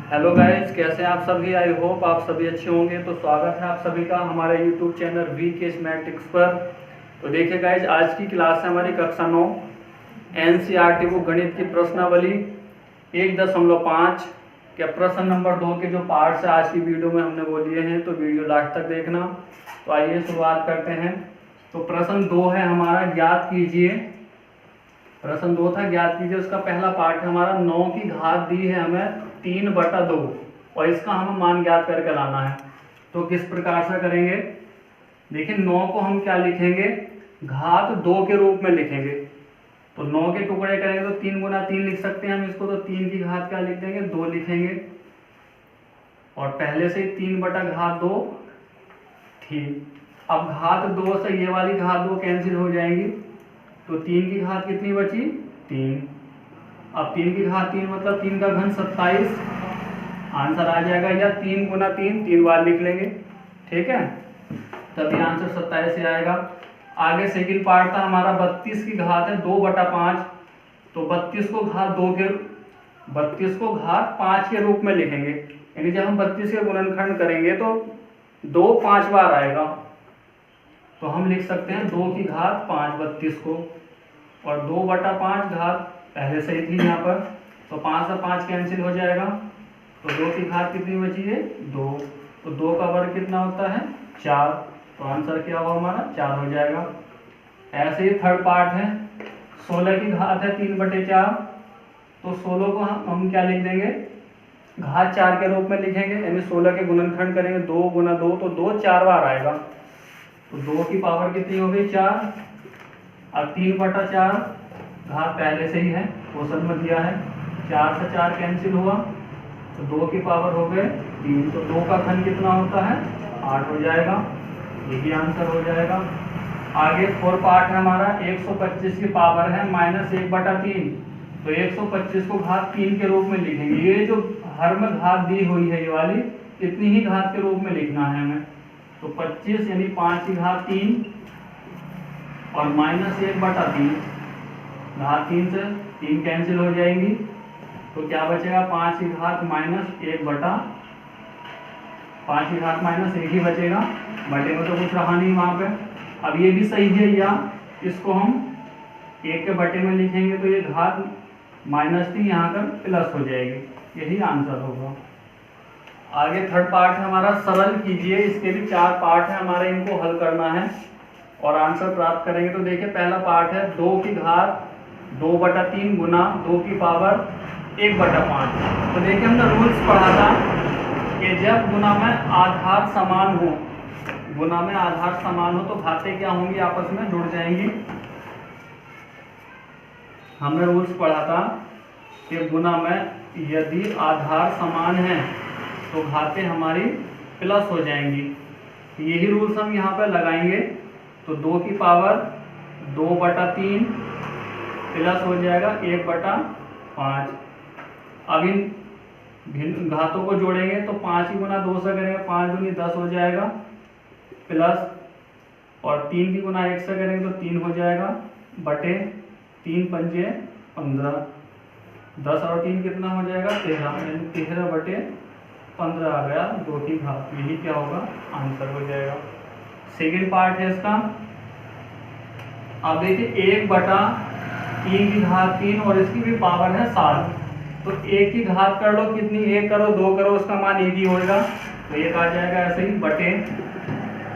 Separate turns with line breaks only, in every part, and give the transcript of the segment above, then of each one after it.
Hello guys, कैसे हैं आप सभी। आई होप आप सभी अच्छे होंगे। तो स्वागत है आप सभी का हमारे यूट्यूब चैनल वीकेएस मैथमेटिक्स पर। तो देखिए गाइस, आज की क्लास है हमारी कक्षा 9 एनसीईआरटी बुक गणित की प्रश्नावली 1.5 के प्रश्न नंबर 2 के जो पार्ट्स है आज की वीडियो में हमने वो लिए हैं, तो वीडियो लास्ट तक देखना। तो आइए शुरुआत करते हैं। तो प्रश्न 2 है हमारा, ज्ञात कीजिए। प्रश्न 2 था ज्ञात कीजिए, उसका पहला पार्ट है हमारा 9 की घात दी है हमें 3/2 और इसका हमें मान ज्ञात करके लाना है। तो किस प्रकार से करेंगे, देखिए 9 को हम क्या लिखेंगे, घात 2 के रूप में लिखेंगे। तो 9 के टुकड़े करेंगे तो 3 गुना 3 लिख सकते हैं हम इसको। तो 3 की घात क्या लिख देंगे, 2 लिखेंगे। और पहले से ही 3/2 थी। अब घात 2 से ये वाली घात 2 कैंसिल हो जाएंगी, तो 3 की घात कितनी बची, 3। अब 3 की घात 3 मतलब 3 का घन 27 आंसर आ जाएगा, या 3 गुना 3 3 बार लिख लेंगे, ठीक है, तभी आंसर 27 से आएगा। आगे सेकंड पार्ट था हमारा 32 की घात है 2/5। तो 32 को घात 5 के रूप में लिखेंगे, यानी जब हम 32 के गुणनखंड करेंगे तो 2 5 बार आएगा। तो हम लिख सकते हैं 2 की घात 5 32 को, और 2/5 घात पहले से ही थी यहाँ पर, तो 5 से 5 कैंसिल हो जाएगा। तो 2 की घात कितनी बची है, 2। तो 2 का वर्ग कितना होता है, 4। तो आंसर क्या होगा हमारा, 4 हो जाएगा। ऐसे ही थर्ड पार्ट है 16 की घात है 3/4। तो 16 को हम क्या लिख देंगे, घात 4 के रूप में लिखेंगे, यानी 16 के गुणनखंड करेंगे 2 गुना 2, तो 2 4 बार आएगा। तो 2 की पावर कितनी हो गई, 4। अब 3/4 घात पहले से ही है, क्वेश्चन में दिया है, 4 से 4 कैंसिल हुआ, तो 2 की पावर हो गए 3। तो 2 का घन कितना होता है, 8 हो जाएगा, यही आंसर हो जाएगा। आगे फोर पार्ट है हमारा 125 की पावर है -1/3। तो 125 को घात 3 के रूप में लिखेंगे। ये जो हर में घात दी हुई है ये वाली, इतनी ही घात के रूप में लिखना है हमें। तो 25 यानी 5 की घात 3 और -1/3, घात 3 से 3 कैंसिल हो जाएंगी, तो क्या बचेगा, 5 की घात -1 ही बचेगा। बटे में तो कुछ रहा नहीं वहाँ पे। अब ये भी सही है, या इसको हम 1 के बटे में लिखेंगे तो ये घात -3 यहाँ पर प्लस हो जाएगी, यही आंसर होगा। आगे थर्ड पार्ट है हमारा सरल कीजिए। इसके भी 4 पार्ट है हमारे, इनको हल करना है और आंसर प्राप्त करेंगे। तो देखिए पहला पार्ट है 2 की घात 2/3 गुना 2 की पावर 1/5। तो देखिए हमने रूल्स पढ़ा था कि जब गुना में आधार समान हो, तो घातें क्या होंगी, आपस में जुड़ जाएंगी। हमने रूल्स पढ़ा था कि गुना में यदि आधार समान है तो घातें हमारी प्लस हो जाएंगी। यही रूल्स हम यहाँ पर लगाएंगे। तो 2 की पावर 2/3 प्लस हो जाएगा 1/5। अब इन घातों को जोड़ेंगे तो 5 की गुना 2 से करेंगे, 5 दूनी 10 हो जाएगा, प्लस, और 3 की गुना 1 से करेंगे तो 3 हो जाएगा, बटे 3 पंजे 15, 10 और 3 कितना हो जाएगा, 13, यानी 13/15 आ गया 2 की घात। यही क्या होगा, आंसर हो जाएगा। सेकेंड पार्ट है इसका। अब देखिए 1/3 की घात 3 और इसकी भी पावर है 7। तो 1 की घात कर लो, कितनी, 1 करो 2 करो, उसका मान 1 ही होगा, तो 1 आ जाएगा ऐसे ही, बटे।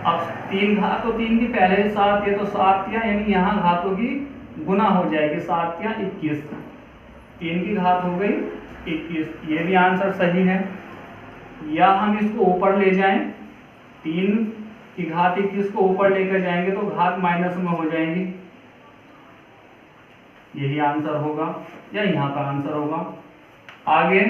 अब 3 घात, तो 3 की पहले 7, ये तो 7 किया, यानी यहाँ घातों की गुना हो जाएगी, 7 किया 21, 3 की घात हो गई 21। ये भी आंसर सही है। या हम इसको ऊपर ले जाएं, 3 की घात 21 को ऊपर लेकर जाएंगे तो घात माइनस में हो जाएंगी, यही आंसर होगा, या यहाँ का आंसर होगा। आगे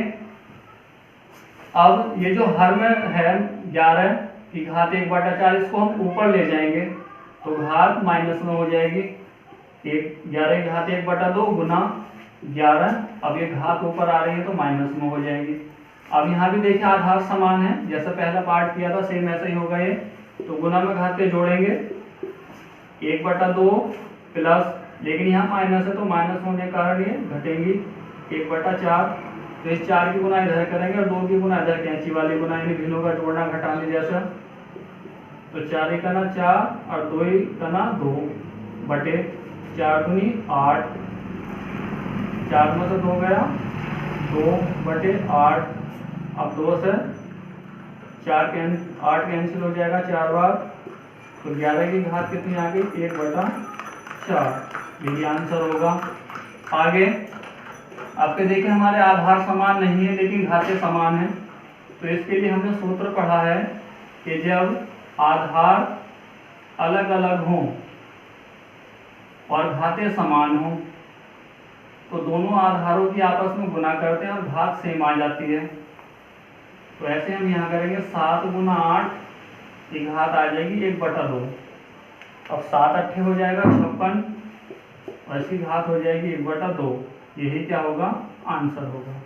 अब ये जो हर में है 11 की घात 1/4, इसको हम ऊपर ले जाएंगे तो घात माइनस में हो जाएगी। 11 की घात 1/2 गुना 11। अब ये घात ऊपर आ रही है तो माइनस में हो जाएगी। अब यहाँ भी देखिए आधार समान है, जैसा पहला पार्ट किया था सेम ऐसा ही होगा ये। तो गुना में घाते जोड़ेंगे 1/2 प्लस, लेकिन यहाँ माइनस है तो माइनस होने के कारण ये घटेंगी 1/4, तो इस 4 की गुना इधर करेंगे और 2 की गुना इधर कैंची वाली गुना, यानी भिन्नों का जोड़ना घटाने जैसा। तो 4 1 ना 4 और 2 1 ना 2 बटे 4 दूनी 8, 4 में से 2 गया 2 बटे 8। अब 2 से 8 कैंसिल हो जाएगा 4 बार, तो 11 की घात कितनी आ गई 1/4। यही आंसर होगा। आगे आपके देखिए हमारे आधार समान नहीं है लेकिन घातें समान है, तो इसके लिए हमने सूत्र पढ़ा है कि जब आधार अलग अलग हों और घातें समान हों तो दोनों आधारों की आपस में गुना करते हैं और घात सेम आ जाती है। तो ऐसे हम यहाँ करेंगे 7 गुना 8 की घात आ जाएगी 1/2। अब 7 8 हो जाएगा 56 और इसकी घात हो जाएगी 1/2। यही क्या होगा आंसर होगा।